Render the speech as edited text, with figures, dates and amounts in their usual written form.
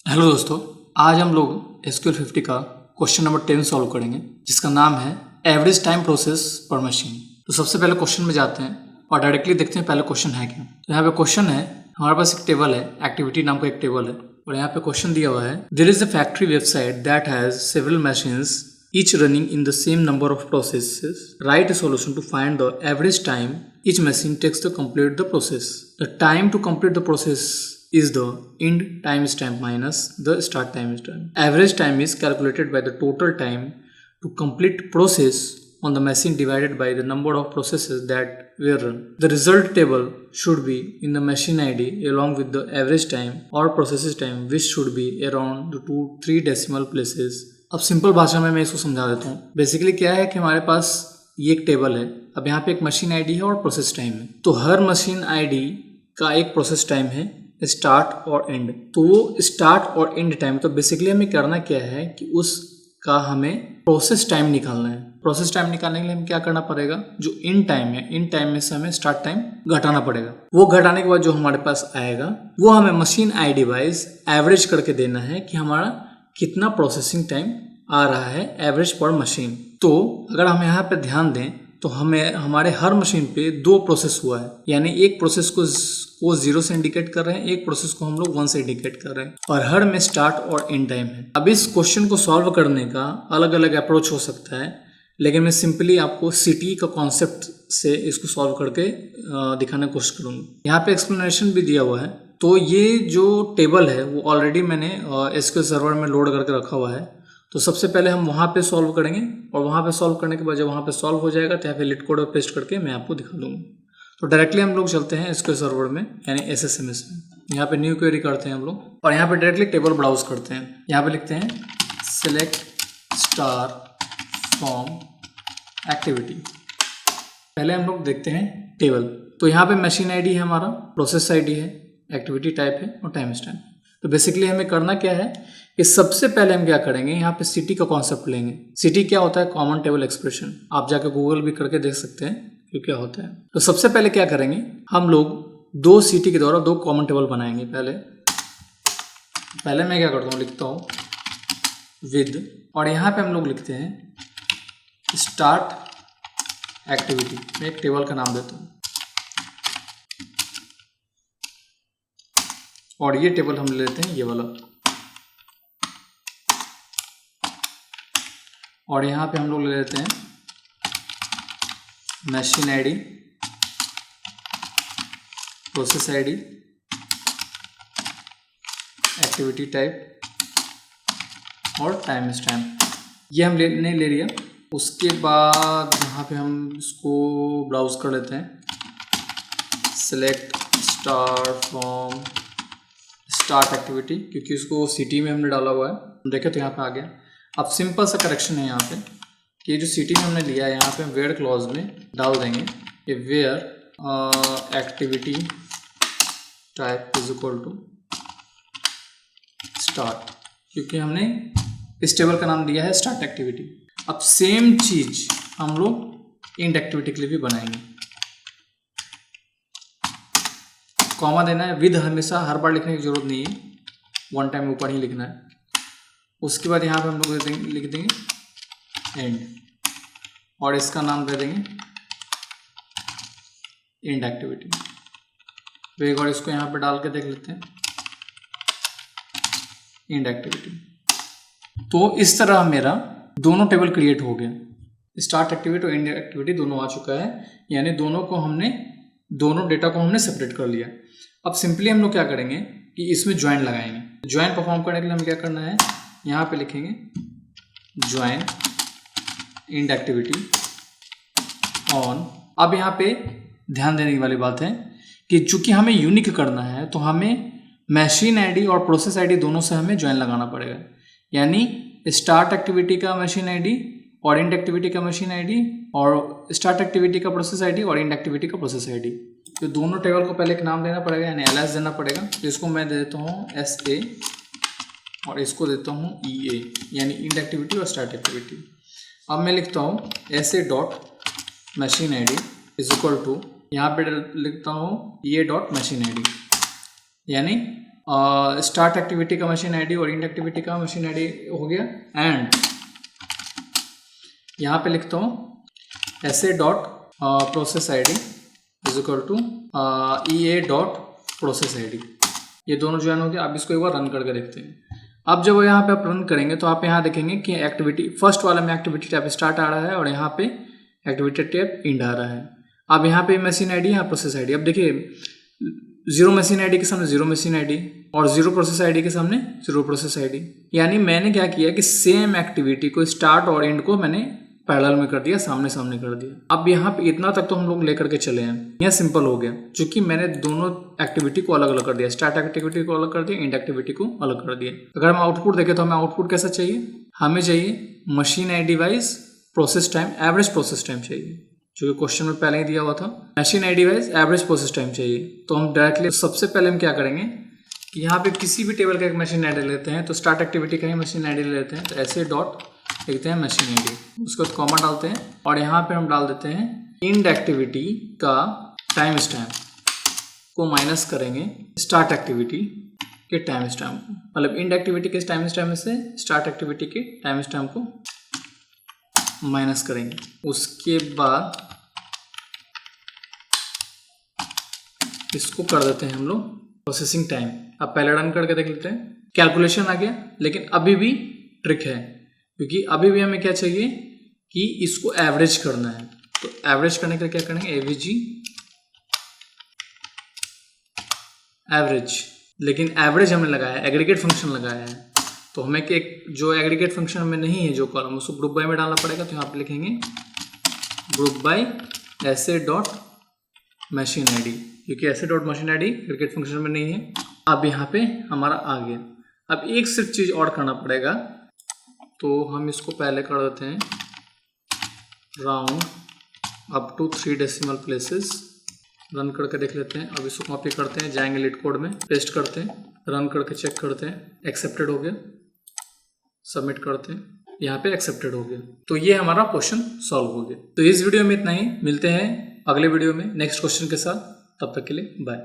Hello दोस्तों, आज हम लोग SQL 50 का क्वेश्चन नंबर 10 सॉल्व करेंगे, जिसका नाम है एवरेज टाइम प्रोसेस पर मशीन। तो सबसे पहले क्वेश्चन में जाते हैं और डायरेक्टली देखते हैं पहले क्वेश्चन है क्या। तो यहाँ पे क्वेश्चन है, हमारे पास एक टेबल है, एक्टिविटी नाम का एक टेबल है, और यहाँ पे क्वेश्चन दिया हुआ है, there is a factory website that has several machines each running in the same number of processes. Write a solution to find the average time each machine takes to complete the process. The time to complete the process is the end timestamp minus the start timestamp. Average time is calculated by the total time to complete process on the machine divided by the number of processes that were run. The result table should be in the machine ID along with the average time or processes time, which should be around the 2-3 decimal places. अब simple भाषा में मैं इसको समझा देता हूँ। Basically क्या है कि हमारे पास ये एक टेबल है, अब यहाँ पे एक मशीन आईडी है और प्रोसेस टाइम है। तो हर मशीन आईडी का एक प्रोसेस टाइम है, स्टार्ट और एंड। तो वो स्टार्ट और एंड टाइम, तो बेसिकली हमें करना क्या है कि उसका हमें प्रोसेस टाइम निकालना है। प्रोसेस टाइम निकालने के लिए हमें क्या करना पड़ेगा, जो इन टाइम है, इन टाइम में से हमें स्टार्ट टाइम घटाना पड़ेगा। वो घटाने के बाद जो हमारे पास आएगा वो हमें मशीन आईडी वाइज एवरेज करके देना है कि हमारा कितना प्रोसेसिंग टाइम आ रहा है एवरेज पर मशीन। तो अगर हम यहाँ पे ध्यान दें तो हमें हमारे हर मशीन पे 2 प्रोसेस हुआ है, यानी एक प्रोसेस को 0 से इंडिकेट कर रहे हैं, एक प्रोसेस को हम लोग 1 से इंडिकेट कर रहे हैं, और हर में स्टार्ट और एंड टाइम है। अब इस क्वेश्चन को सॉल्व करने का अलग अलग अप्रोच हो सकता है, लेकिन मैं सिंपली आपको सिटी का कॉन्सेप्ट से इसको सॉल्व करके दिखाने की कोशिश करूँगा। यहाँ पे एक्सप्लेनेशन भी दिया हुआ है। तो ये जो टेबल है वो ऑलरेडी मैंने SQL सर्वर में लोड करके रखा हुआ है। तो सबसे पहले हम वहाँ पे सॉल्व करेंगे, और वहाँ पे सॉल्व करने के बाद जब वहाँ पे सॉल्व हो जाएगा तो यहाँ पे लिट कोड और पेस्ट करके मैं आपको दिखा दूँगा। तो डायरेक्टली हम लोग चलते हैं SQL सर्वर में, यानी SSMS में। यहाँ पे न्यू क्वेरी करते हैं हम लोग, और यहाँ पे डायरेक्टली टेबल ब्राउज करते हैं। यहाँ पे लिखते हैं सेलेक्ट स्टार फ्रॉम एक्टिविटी। पहले हम लोग देखते हैं टेबल। तो यहाँ पे मशीन आईडी है हमारा, प्रोसेस आईडी है, एक्टिविटी टाइप है और टाइम स्टैम्प। तो बेसिकली हमें करना क्या है कि सबसे पहले हम क्या करेंगे, यहाँ पे सिटी का कॉन्सेप्ट लेंगे। सिटी क्या होता है, कॉमन टेबल एक्सप्रेशन। आप जाकर गूगल भी करके देख सकते हैं कि क्या होता है। तो सबसे पहले क्या करेंगे, हम लोग 2 सिटी के द्वारा 2 कॉमन टेबल बनाएंगे। पहले मैं क्या करता हूँ, लिखता हूँ विद, और यहाँ पे हम लोग लिखते हैं स्टार्ट एक्टिविटी। मैं एक टेबल का नाम देता हूँ, और ये टेबल हम ले लेते हैं ये वाला, और यहाँ पे हम लोग ले लेते हैं machine ID, process ID, activity type और टाइम स्टैम्प। ये हम नहीं ले लिया। उसके बाद यहाँ पे हम इसको ब्राउज कर लेते हैं, select star from start activity, क्योंकि उसको सिटी में हमने डाला हुआ है। देखें तो यहाँ पे आ गया। अब सिंपल सा करेक्शन है यहाँ पे कि जो सिटी में हमने लिया है, यहाँ पे हम वेयर क्लॉज में डाल देंगे कि where activity type is equal to start, क्योंकि हमने इस टेबल का नाम दिया है स्टार्ट एक्टिविटी। अब सेम चीज हम लोग एंड एक्टिविटी के लिए भी बनाएंगे। कॉमा देना है, विद हमेशा हर बार लिखने की जरूरत नहीं है, 1 टाइम ऊपर ही लिखना है। उसके बाद यहाँ पे हम लोग लिख देंगे एंड, और इसका नाम दे देंगे एंड एक्टिविटी। तो एक बार इसको यहाँ पे डाल के देख लेते हैं, एंड एक्टिविटी। तो इस तरह मेरा दोनों टेबल क्रिएट हो गया, स्टार्ट एक्टिविटी और एंड एक्टिविटी दोनों आ चुका है, यानी दोनों डेटा को हमने सेपरेट कर लिया। अब सिंपली हम लोग क्या करेंगे कि इसमें ज्वाइन लगाएंगे। ज्वाइन परफॉर्म करने के लिए हमें क्या करना है, यहाँ पे लिखेंगे ज्वाइन एंड एक्टिविटी ऑन। अब यहाँ पे ध्यान देने वाली बात है कि चूंकि हमें यूनिक करना है, तो हमें मशीन आईडी और प्रोसेस आईडी दोनों से हमें ज्वाइन लगाना पड़ेगा, यानी स्टार्ट एक्टिविटी का मशीन आईडी और एंड एक्टिविटी का मशीन आईडी, और स्टार्ट एक्टिविटी का प्रोसेस आईडी और एंड एक्टिविटी का प्रोसेस आईडी। तो दोनों टेबल को पहले एक नाम देना पड़ेगा, यानी एलएस देना पड़ेगा। तो इसको मैं दे देता हूँ SA, और इसको देता हूँ EA, यानी एंड एक्टिविटी और स्टार्ट एक्टिविटी। अब मैं लिखता हूँ SA dot machine ID is equal to, यहाँ पे लिखता हूँ EA डॉट मशीन आईडी, यानी स्टार्ट एक्टिविटी का मशीन आईडी और एंड एक्टिविटी का मशीन आईडी हो गया। एंड यहाँ पे लिखता हूँ SA dot process ID is equal to EA dot process ID. ये दोनों ज्वाइन हो गया। अब इसको एक बार रन करके देखते हैं। अब जब यहाँ पे आप रन करेंगे तो आप यहाँ देखेंगे कि एक्टिविटी फर्स्ट वाला में एक्टिविटी टैब स्टार्ट आ रहा है और यहाँ पे एक्टिविटी टैब एंड आ रहा है। अब यहाँ पे मशीन आईडी, यहाँ प्रोसेस आईडी। अब देखिए 0 मशीन आईडी के सामने 0 मशीन आईडी और 0 प्रोसेस आईडी के सामने 0 प्रोसेस आईडी। यानी मैंने क्या किया कि सेम एक्टिविटी को स्टार्ट और एंड को मैंने पैरेलल में कर दिया, सामने सामने कर दिया। अब यहाँ पे इतना तक तो हम लोग लेकर के चले हैं, यह सिंपल हो गया क्योंकि मैंने दोनों एक्टिविटी को अलग अलग कर दिया, स्टार्ट एक्टिविटी को अलग कर दिया, एंड एक्टिविटी को अलग कर दिया। अगर हम आउटपुट देखें तो हमें आउटपुट कैसा चाहिए, हमें चाहिए machine ID wise process time, average process time चाहिए, जो कि क्वेश्चन में पहले ही दिया हुआ था। Machine ID wise average process time चाहिए। तो हम डायरेक्टली सबसे पहले हम क्या करेंगे कि यहाँ पे किसी भी टेबल का एक मशीन आईडी लेते हैं। तो स्टार्ट एक्टिविटी का ही मशीन आईडी लेते हैं, तो SA डॉट लिखते हैं मशीन आईडी, उसके बाद कॉमा डालते हैं और यहाँ पे हम डाल देते हैं एंड एक्टिविटी का टाइम स्टैम्प को माइनस करेंगे स्टार्ट एक्टिविटी के टाइम स्टैम्प को, मतलब एंड एक्टिविटी के टाइम स्टैम्प से स्टार्ट एक्टिविटी के टाइम स्टैम्प को माइनस करेंगे। उसके बाद इसको कर देते हैं हम लोग प्रोसेसिंग टाइम। अब पहले रन करके देख लेते हैं। कैलकुलेशन आ गया, लेकिन अभी भी ट्रिक है क्योंकि अभी भी हमें क्या चाहिए कि इसको एवरेज करना है। तो एवरेज करने के लिए क्या करेंगे, AVG एवरेज। लेकिन एवरेज हमने लगाया है, एग्रीगेट फंक्शन लगाया है, तो हमें एक जो एग्रीगेट फंक्शन में नहीं है जो कॉलम, उसको ग्रुप बाय में डालना पड़ेगा। तो यहाँ पे लिखेंगे group by SA dot machine ID, क्योंकि SA dot machine ID aggregate function में नहीं है। अब यहाँ पे हमारा आ गया। अब एक सिर्फ चीज और करना पड़ेगा, तो हम इसको पहले कर देते हैं round up to 3 decimal places. Run करके देख लेते हैं। अब इसको कॉपी करते हैं, जाएंगे लीड कोड में, पेस्ट करते हैं, रन करके चेक करते हैं, एक्सेप्टेड हो गया, सबमिट करते हैं, यहाँ पे एक्सेप्टेड हो गया। तो ये हमारा क्वेश्चन सॉल्व हो गया। तो इस वीडियो में इतना ही, मिलते हैं अगले वीडियो में नेक्स्ट क्वेश्चन के साथ। तब तक के लिए बाय।